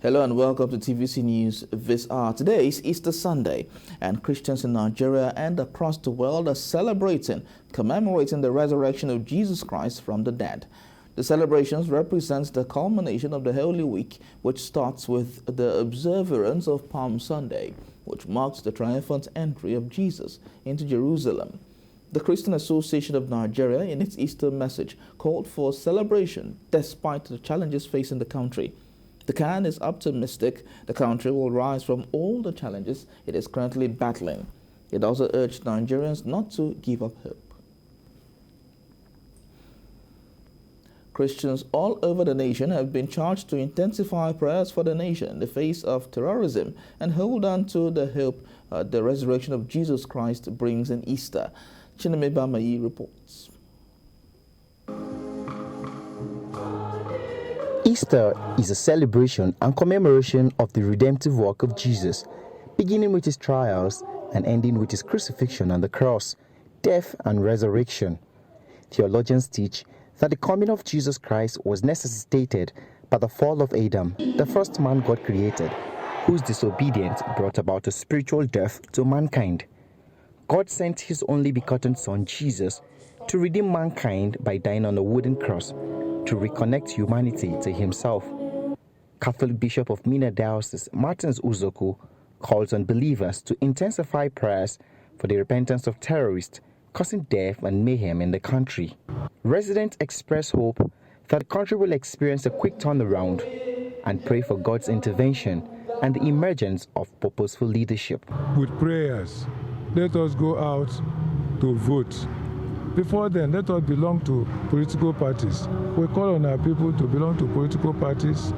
Hello and welcome to TVC News this hour. Today is Easter Sunday, and Christians in Nigeria and across the world are commemorating the resurrection of Jesus Christ from the dead. The celebrations represent the culmination of the Holy Week, which starts with the observance of Palm Sunday, which marks the triumphant entry of Jesus into Jerusalem. The Christian Association of Nigeria, in its Easter message, called for celebration despite the challenges facing the country. The CAN is optimistic the country will rise from all the challenges it is currently battling. It also urged Nigerians not to give up hope. Christians all over the nation have been charged to intensify prayers for the nation in the face of terrorism and hold on to the hope the resurrection of Jesus Christ brings in Easter. Femi Babafemi reports. Easter is a celebration and commemoration of the redemptive work of Jesus, beginning with his trials and ending with his crucifixion on the cross, death and resurrection. Theologians teach that the coming of Jesus Christ was necessitated by the fall of Adam, the first man God created, whose disobedience brought about a spiritual death to mankind. God sent his only begotten Son, Jesus, to redeem mankind by dying on a wooden cross, to reconnect humanity to himself. Catholic Bishop of Mina Diocese, Martins Uzoku, calls on believers to intensify prayers for the repentance of terrorists causing death and mayhem in the country. Residents express hope that the country will experience a quick turnaround and pray for God's intervention and the emergence of purposeful leadership. With prayers, let us go out to vote. Before then, let us belong to political parties. We call on our people to belong to political parties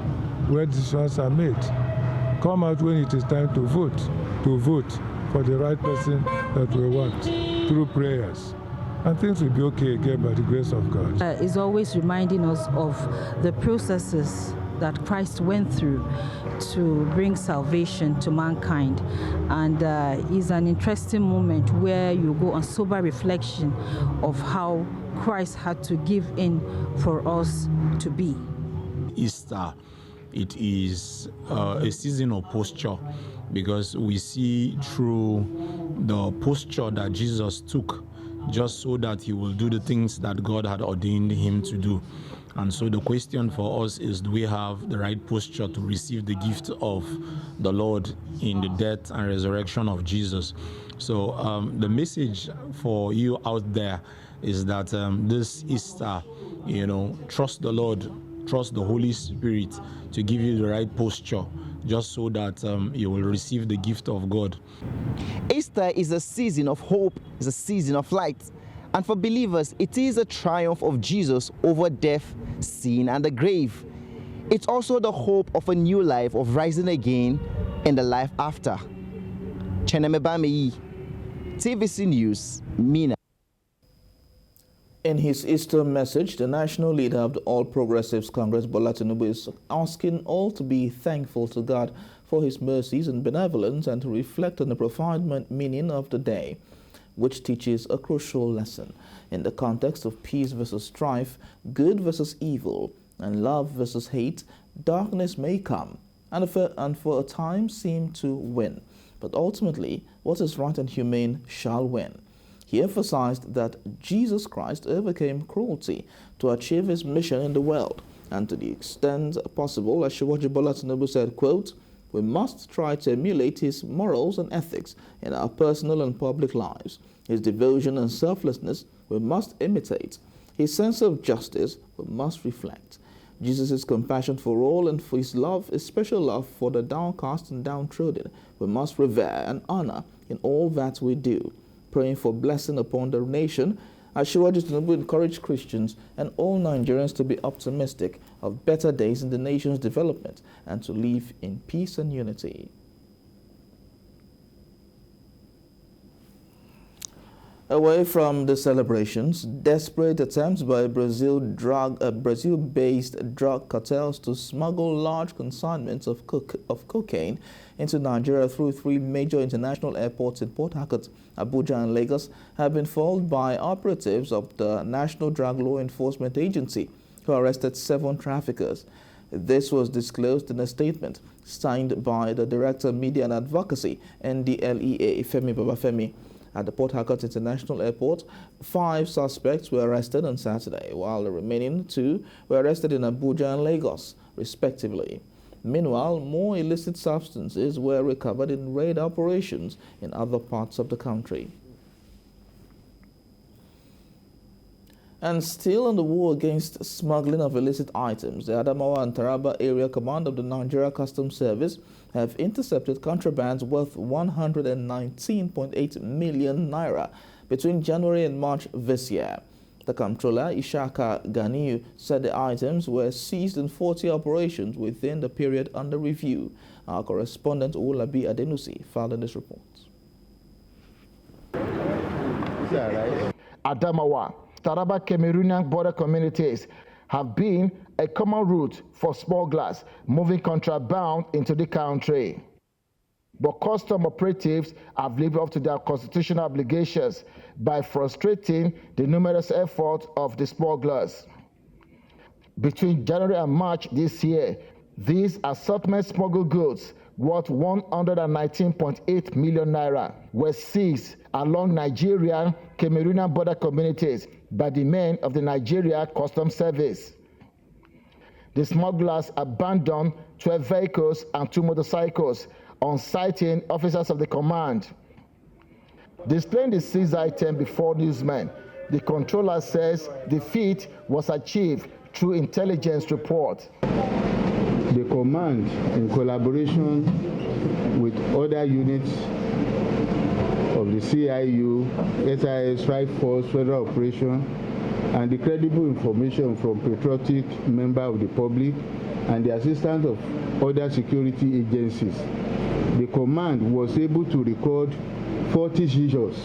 where decisions are made. Come out when it is time to vote for the right person that we want through prayers. And things will be okay again by the grace of God. It's always reminding us of the processes that Christ went through to bring salvation to mankind. And it's an interesting moment where you go on sober reflection of how Christ had to give in for us to be. Easter, it is a season of posture, because we see through the posture that Jesus took just so that he will do the things that God had ordained him to do. And so the question for us is, do we have the right posture to receive the gift of the Lord in the death and resurrection of Jesus? So the message for you out there is that this Easter, trust the Lord, trust the Holy Spirit to give you the right posture, just so that you will receive the gift of God. Easter is a season of hope, it's a season of light. And for believers, it is a triumph of Jesus over death, sin, and the grave. It's also the hope of a new life, of rising again in the life after. Femi Babafemi, TVC News, Mina. In his Easter message, the national leader of the All Progressives Congress, Bola Tinubu, is asking all to be thankful to God for his mercies and benevolence and to reflect on the profound meaning of the day, which teaches a crucial lesson. In the context of peace versus strife, good versus evil, and love versus hate, darkness may come and for a time seem to win. But ultimately, what is right and humane shall win. He emphasized that Jesus Christ overcame cruelty to achieve his mission in the world, and to the extent possible, as Shivaji Bola Tinubu said, quote, "We must try to emulate his morals and ethics in our personal and public lives. His devotion and selflessness we must imitate. His sense of justice we must reflect. Jesus' compassion for all and for his love, his special love for the downcast and downtrodden, we must revere and honor in all that we do." Praying for blessing upon the nation, Shivaji Tinubu encouraged Christians and all Nigerians to be optimistic of better days in the nation's development and to live in peace and unity. Away from the celebrations, desperate attempts by Brazil-based drug cartels to smuggle large consignments of cocaine into Nigeria through three major international airports in Port Harcourt, Abuja, and Lagos have been foiled by operatives of the National Drug Law Enforcement Agency, who arrested 7 traffickers. This was disclosed in a statement signed by the Director of Media and Advocacy, NDLEA Femi Babafemi. At the Port Harcourt International Airport, 5 suspects were arrested on Saturday, while the remaining 2 were arrested in Abuja and Lagos, respectively. Meanwhile, more illicit substances were recovered in raid operations in other parts of the country. And still on the war against smuggling of illicit items, the Adamawa and Taraba Area Command of the Nigeria Customs Service have intercepted contrabands worth 119.8 million naira between January and March this year. The comptroller, Ishaka Ganiu, said the items were seized in 40 operations within the period under review. Our correspondent, Olabi Adenusi, filed in this report. Adamawa, Taraba Cameroonian border communities have been a common route for smugglers moving contraband into the country. But custom operatives have lived up to their constitutional obligations by frustrating the numerous efforts of the smugglers. Between January and March this year, these assortment smuggled goods worth 119.8 million naira were seized along Nigerian Cameroonian border communities by the men of the Nigeria Customs Service. The smugglers abandoned 12 vehicles and 2 motorcycles on citing officers of the command. Displaying the seized item before newsmen, the controller says the feat was achieved through intelligence report. The command, in collaboration with other units of the CIU, SIS, Strike Force, Federal Operation, and the credible information from patriotic members of the public and the assistance of other security agencies, the command was able to record 40 seizures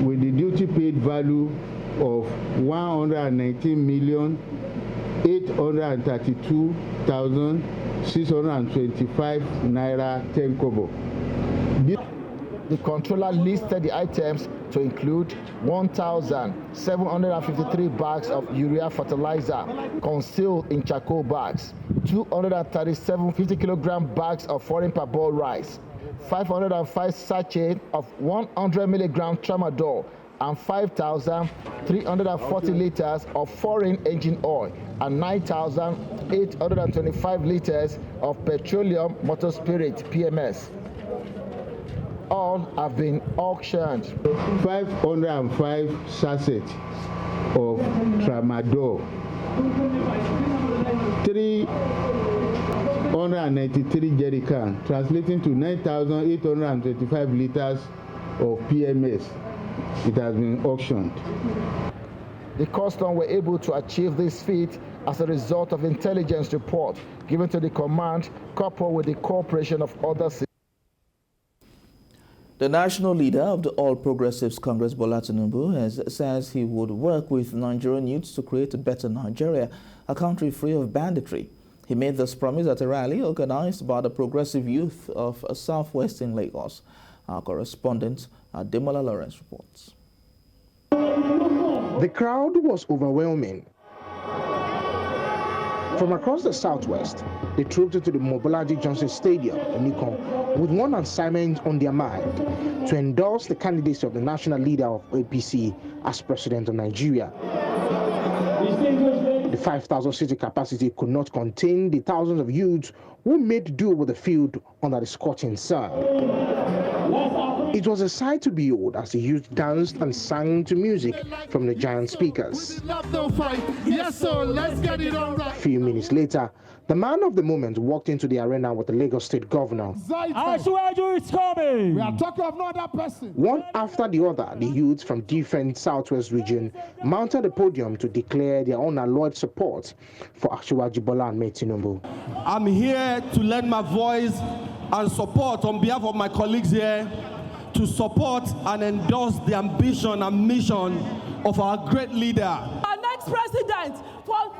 with the duty paid value of 119,832,625 naira 10 kobo. The controller listed the items to include 1,753 bags of urea fertilizer concealed in charcoal bags, 237 50-kilogram bags of foreign parboiled rice, 505 sachets of 100 milligram tramadol, and 5,340 liters of foreign engine oil and 9,825 liters of petroleum motor spirit (PMS). All have been auctioned. 505 sachets of tramadol, 393 jerry cans, translating to 9,825 liters of PMS. It has been auctioned. The custom were able to achieve this feat as a result of intelligence report given to the command, coupled with the cooperation of other citizens. The national leader of the All Progressives Congress, Bola Tinubu, says he would work with Nigerian youths to create a better Nigeria, a country free of banditry. He made this promise at a rally organized by the progressive youth of southwestern Lagos. Our correspondent, Demola Lawrence, reports. The crowd was overwhelming. From across the southwest, they trooped into the Mobolaji Johnson Stadium in Nikon with one assignment on their mind: to endorse the candidacy of the national leader of APC as president of Nigeria. The 5,000-seating capacity could not contain the thousands of youths who made do with the field under the scorching sun. It was a sight to behold as the youth danced and sang to music from the giant speakers. Yes, sir, let's get it on right. A few minutes later, the man of the moment walked into the arena with the Lagos State Governor. I swear you it's coming. We are talking of no other person. One after the other, the youths from different southwest region mounted the podium to declare their unalloyed support for Asiwaju Bola Ahmed Tinubu. I'm here to lend my voice and support on behalf of my colleagues here to support and endorse the ambition and mission of our great leader. Our next president for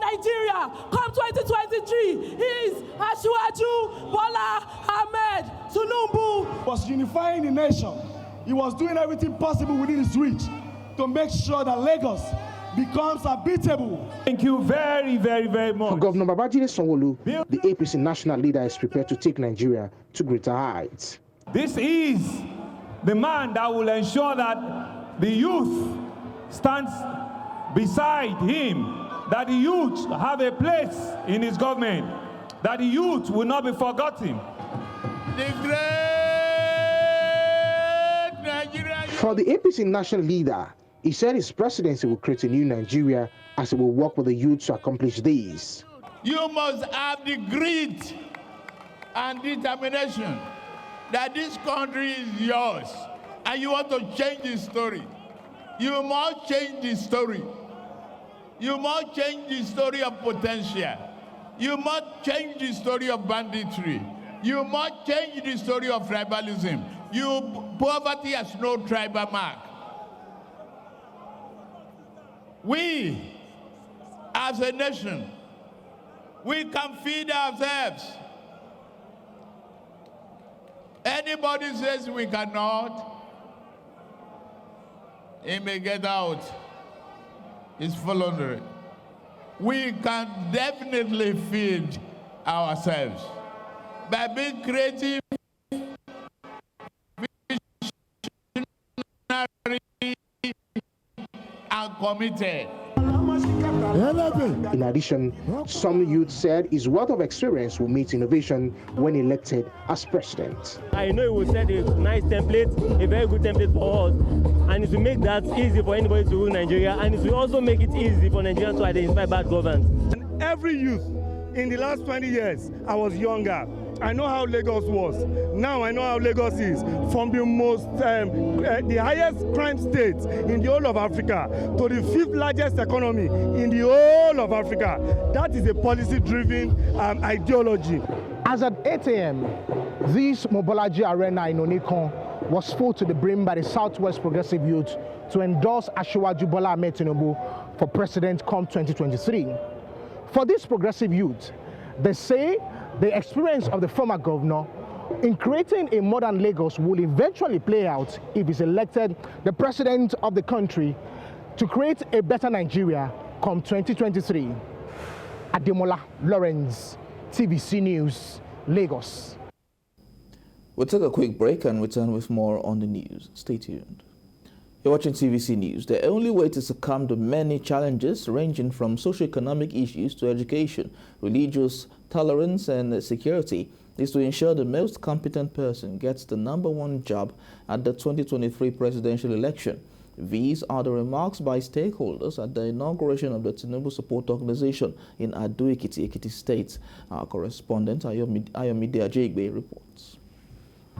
Nigeria, come 2023, is Asiwaju Bola Ahmed Tinubu. He was unifying the nation. He was doing everything possible within his reach to make sure that Lagos becomes unbeatable. Thank you very, very, very much. For Governor Babajide Sanwo-Olu, the APC national leader is prepared to take Nigeria to greater heights. This is the man that will ensure that the youth stands beside him, that the youth have a place in his government, that the youth will not be forgotten. The great Nigeria. For the APC national leader, he said his presidency will create a new Nigeria as he will work with the youth to accomplish this. You must have the grit and determination that this country is yours and you want to change the story. You must change the story. You must change the story of potential. You must change the story of banditry. You must change the story of tribalism. Poverty has no tribal mark. We, as a nation, we can feed ourselves. Anybody says we cannot, he may get out. It's voluntary. We can definitely feed ourselves by being creative, visionary, and committed. In addition, some youth said his wealth of experience will meet innovation when elected as president. I know it will set a nice template, a very good template for us, and it will make that easy for anybody to rule Nigeria, and it will also make it easy for Nigerians to identify bad governance. And every youth in the last 20 years, I was younger. I know how Lagos was. Now I know how Lagos is. From the the highest crime state in the whole of Africa to the 5th largest economy in the whole of Africa. That is a policy-driven ideology. As at 8 a.m., this Mobolaji Arena in Onikon was full to the brim by the Southwest Progressive Youth to endorse Asiwaju Bola Ahmed Tinubu for President come 2023. For this progressive youth, they say the experience of the former governor in creating a modern Lagos will eventually play out if he's elected the president of the country to create a better Nigeria come 2023. Ademola Lawrence, TVC News, Lagos. We'll take a quick break and return with more on the news. Stay tuned. You're watching TVC News. The only way to succumb to many challenges ranging from socio-economic issues to education, religious tolerance and security is to ensure the most competent person gets the #1 job at the 2023 presidential election. These are the remarks by stakeholders at the inauguration of the Tinubu Support Organization in Advocacy, Ekiti State. Our correspondent Ayomide Ajegbe reports.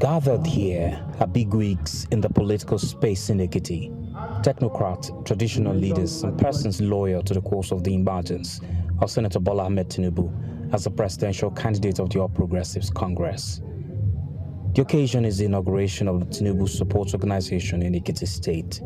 Gathered here are bigwigs in the political space in Ekiti, technocrats, traditional leaders, and persons loyal to the cause of the emergence of Senator Bola Ahmed Tinubu as the presidential candidate of the All Progressives Congress. The occasion is the inauguration of the Tinubu Support Organization in Ekiti State.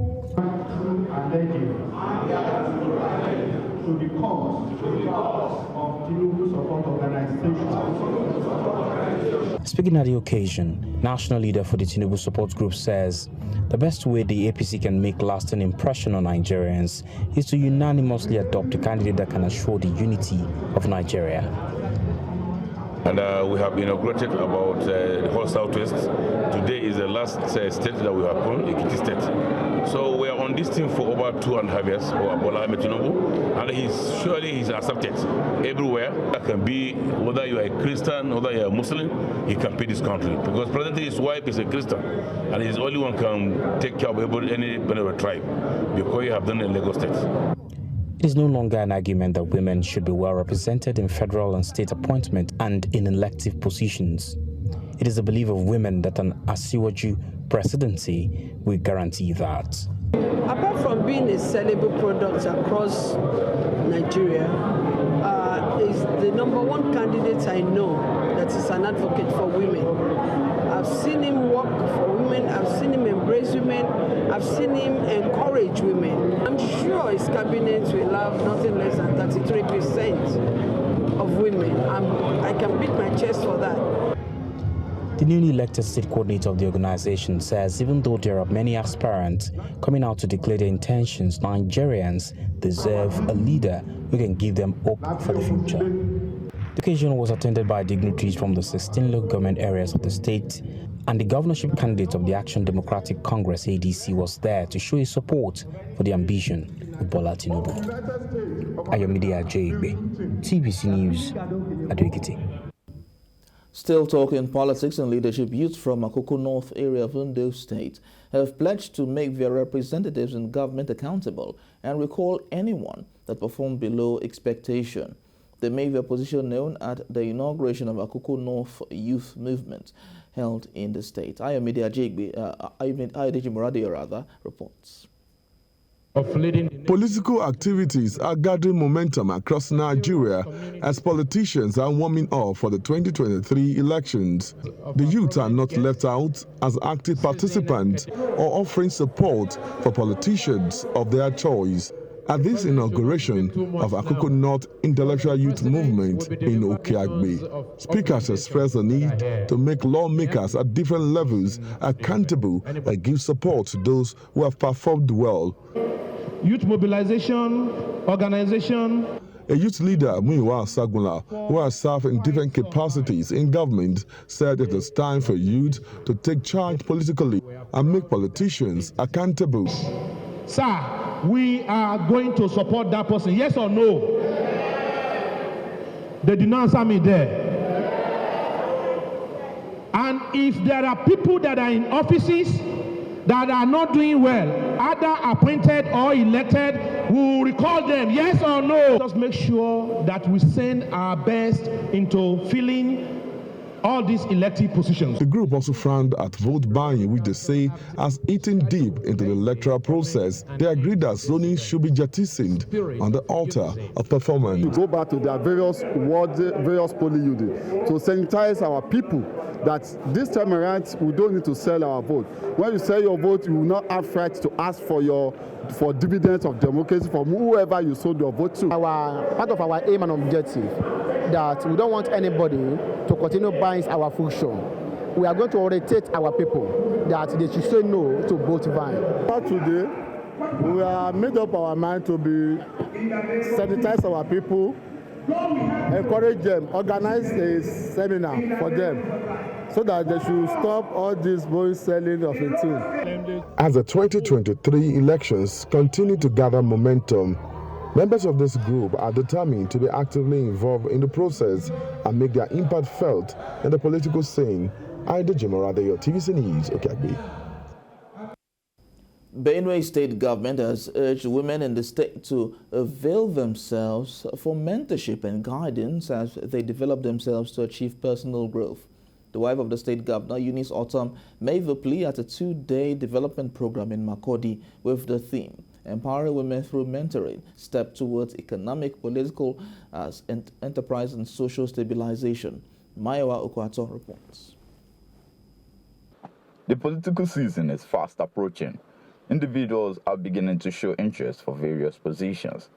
Speaking at the occasion, national leader for the Tinubu Support Group says the best way the APC can make lasting impression on Nigerians is to unanimously adopt a candidate that can assure the unity of Nigeria. And we have inaugurated about the whole Southwest. Today is the last state that we have called, Ekiti State. So we are on this team for over 2.5 years for Bola Ahmed Tinubu, and he's accepted everywhere. That can be whether you are a Christian, whether you are a Muslim, he can pay this country. Because presently his wife is a Christian, and he's the only one can take care of any tribe, because you have done in Lagos State. It is no longer an argument that women should be well represented in federal and state appointment and in elective positions. It is the belief of women that an Asiwaju presidency will guarantee that. Apart from being a sellable product across Nigeria, is the #1 candidate I know that is an advocate for women. I've seen him work for women, I've seen him embrace women, I've seen him encourage women. I'm sure his cabinet will have nothing less than 33% of women. I can beat my chest for that. The newly elected state coordinator of the organization says even though there are many aspirants coming out to declare their intentions, Nigerians deserve a leader who can give them hope for the future. The occasion was attended by dignitaries from the 16 local government areas of the state, and the governorship candidate of the Action Democratic Congress ADC was there to show his support for the ambition of Bola Tinubu. Ayomide Ajayegbe, TVC News, Advocacy. Still talking politics and leadership, youth from Akoko North area of Ondo State have pledged to make their representatives in government accountable and recall anyone that performed below expectation. They made their position known at the inauguration of Akoko North Youth Movement held in the state. Ayomide Ajayegbe reports. Political activities are gathering momentum across Nigeria as politicians are warming up for the 2023 elections. The youth are not left out as active participants or offering support for politicians of their choice. At this inauguration of Akoko North Intellectual Youth Movement in Okeagbe, speakers expressed the need to make lawmakers at different levels accountable and give support to those who have performed well. Youth mobilization, organization. A youth leader, Muyiwa Sagula, who has served in different capacities in government, said it is time for youth to take charge politically and make politicians accountable. Sir, we are going to support that person, yes or no? They did not answer me there. And if there are people that are in offices that are not doing well, either appointed or elected, we will recall them, yes or no? Just make sure that we send our best into filling all these elective positions. The group also frowned at vote buying, which they say has eaten deep into the electoral process. They agreed that zoning should be jettisoned on the altar of performance. To go back to their various polling units to sensitize our people that this time around we don't need to sell our vote. When you sell your vote, you will not have right to ask for dividends of democracy from whoever you sold your vote to. Part of our aim and objective that we don't want anybody to continue buying our function. We are going to orientate our people that they should say no to vote buying. Today, we are made up our mind to be sensitize our people, encourage them, organize a seminar for them so that they should stop all this boy selling of a thing. As the 2023 elections continue to gather momentum, members of this group are determined to be actively involved in the process and make their impact felt in the political scene. Aide Jimorade, your TVC News, Okeagbe. Benue State government has urged women in the state to avail themselves for mentorship and guidance as they develop themselves to achieve personal growth. The wife of the state governor, Eunice Autumn, made the plea at a two-day development program in Makurdi with the theme Empowering Women Through Mentoring, Step Towards Economic, Political, Enterprise and Social Stabilization. Mayowa Okwato reports. The political season is fast approaching. Individuals are beginning to show interest for various positions.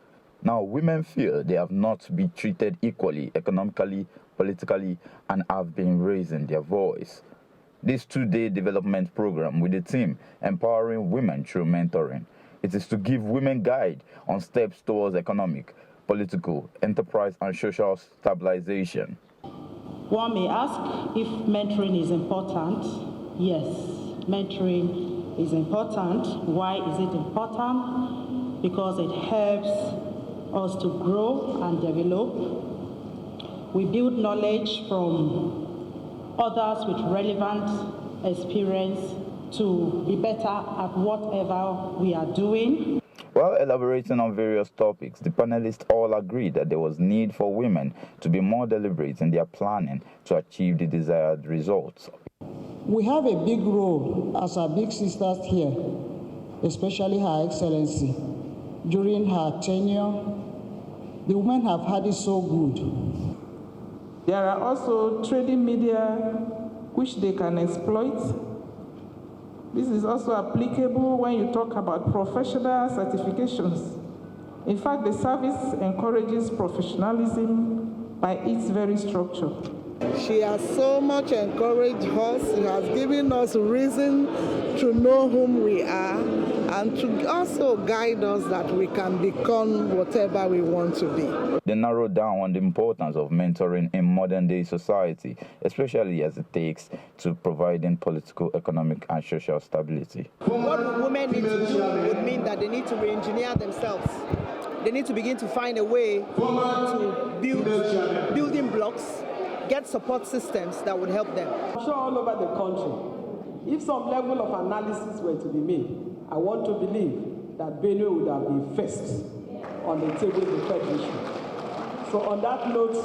Now, women feel they have not been treated equally economically, politically, and have been raising their voice. This two-day development program with the theme Empowering Women Through Mentoring. It is to give women guide on steps towards economic, political, enterprise, and social stabilization. One may ask if mentoring is important. Yes, mentoring is important. Why is it important? Because it helps us to grow and develop. We build knowledge from others with relevant experience to be better at whatever we are doing. While elaborating on various topics, the panelists all agreed that there was need for women to be more deliberate in their planning to achieve the desired results. We have a big role as our big sisters here, especially Her Excellency. During her tenure, the women have had it so good. There are also trading media which they can exploit. This is also applicable when you talk about professional certifications. In fact, the service encourages professionalism by its very structure. She has so much encouraged us. She has given us reason to know whom we are and to also guide us that we can become whatever we want to be. They narrowed down on the importance of mentoring in modern-day society, especially as it takes to providing political, economic, and social stability. What women need to do would mean that they need to re-engineer themselves. They need to begin to find a way to build building blocks, get support systems that would help them. I'm sure all over the country, if some level of analysis were to be made, I want to believe that Benue would have been first on the table in the Federation. So on that note,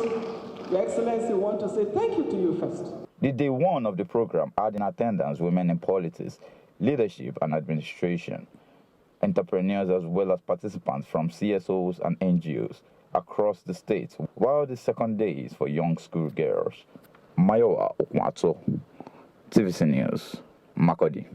Your Excellency, I want to say thank you to you first. The day one of the program had in attendance women in politics, leadership and administration, entrepreneurs as well as participants from CSOs and NGOs across the state, while the second day is for young school girls. Mayowa Okwato, TVC News, Makodi.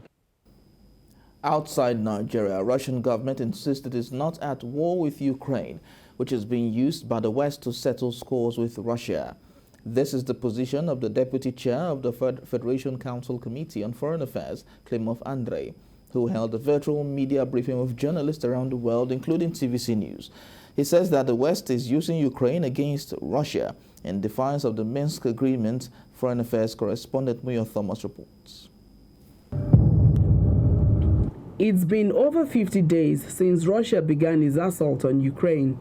Outside Nigeria, Russian government insists it is not at war with Ukraine, which is being used by the West to settle scores with Russia. This is the position of the Deputy Chair of the Federation Council Committee on Foreign Affairs, Klimov Andrei, who held a virtual media briefing with journalists around the world, including TVC News. He says that the West is using Ukraine against Russia in defiance of the Minsk Agreement. Foreign Affairs correspondent Muyo Thomas reports. It's been over 50 days since Russia began its assault on Ukraine.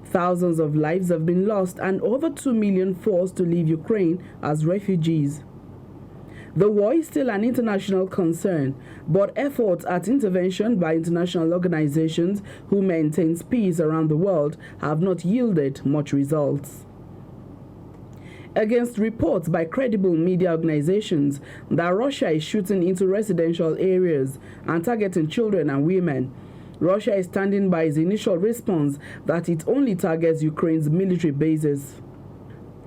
Thousands of lives have been lost and over 2 million forced to leave Ukraine as refugees. The war is still an international concern, but efforts at intervention by international organizations who maintain peace around the world have not yielded much results. Against reports by credible media organizations that Russia is shooting into residential areas and targeting children and women, Russia is standing by its initial response that it only targets Ukraine's military bases.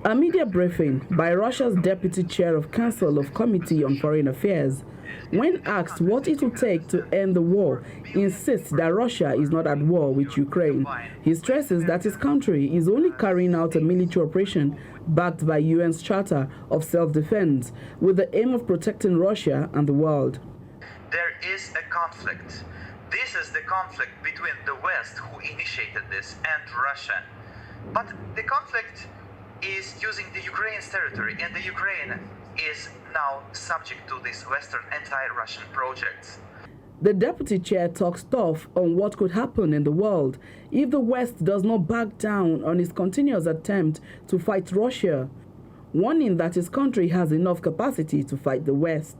A media briefing by Russia's Deputy Chair of Council of Committee on Foreign Affairs, when asked what it will take to end the war, insists that Russia is not at war with Ukraine. He stresses that his country is only carrying out a military operation backed by UN's Charter of Self-Defense with the aim of protecting Russia and the world. There is a conflict. This is the conflict between the West, who initiated this, and Russia. But the conflict is using the Ukraine's territory, and the Ukraine is now subject to these Western anti-Russian projects. The deputy chair talks tough on what could happen in the world if the West does not back down on its continuous attempt to fight Russia, warning that his country has enough capacity to fight the West.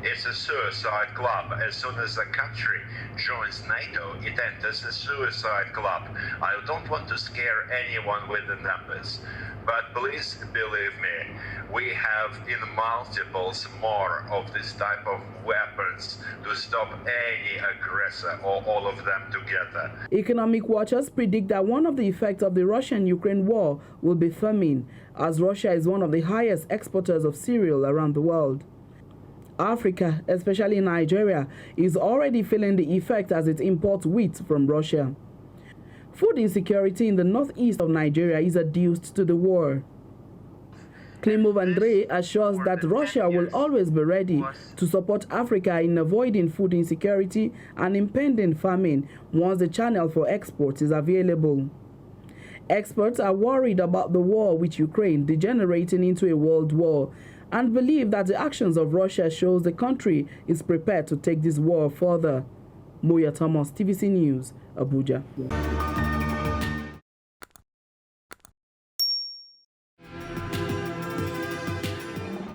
It's a suicide club. As soon as a country joins NATO, it enters a suicide club. I don't want to scare anyone with the numbers, but please believe me, we have in multiples more of this type of weapons to stop any aggressor or all of them together. Economic watchers predict that one of the effects of the Russian-Ukraine war will be famine, as Russia is one of the highest exporters of cereal around the world. Africa, especially Nigeria, is already feeling the effect as it imports wheat from Russia. Food insecurity in the northeast of Nigeria is adduced to the war. Klimov Andrei assures that Russia will always be ready to support Africa in avoiding food insecurity and impending famine once the channel for export is available. Experts are worried about the war with Ukraine degenerating into a world war and believe that the actions of Russia shows the country is prepared to take this war further. Moya Thomas, TVC News, Abuja.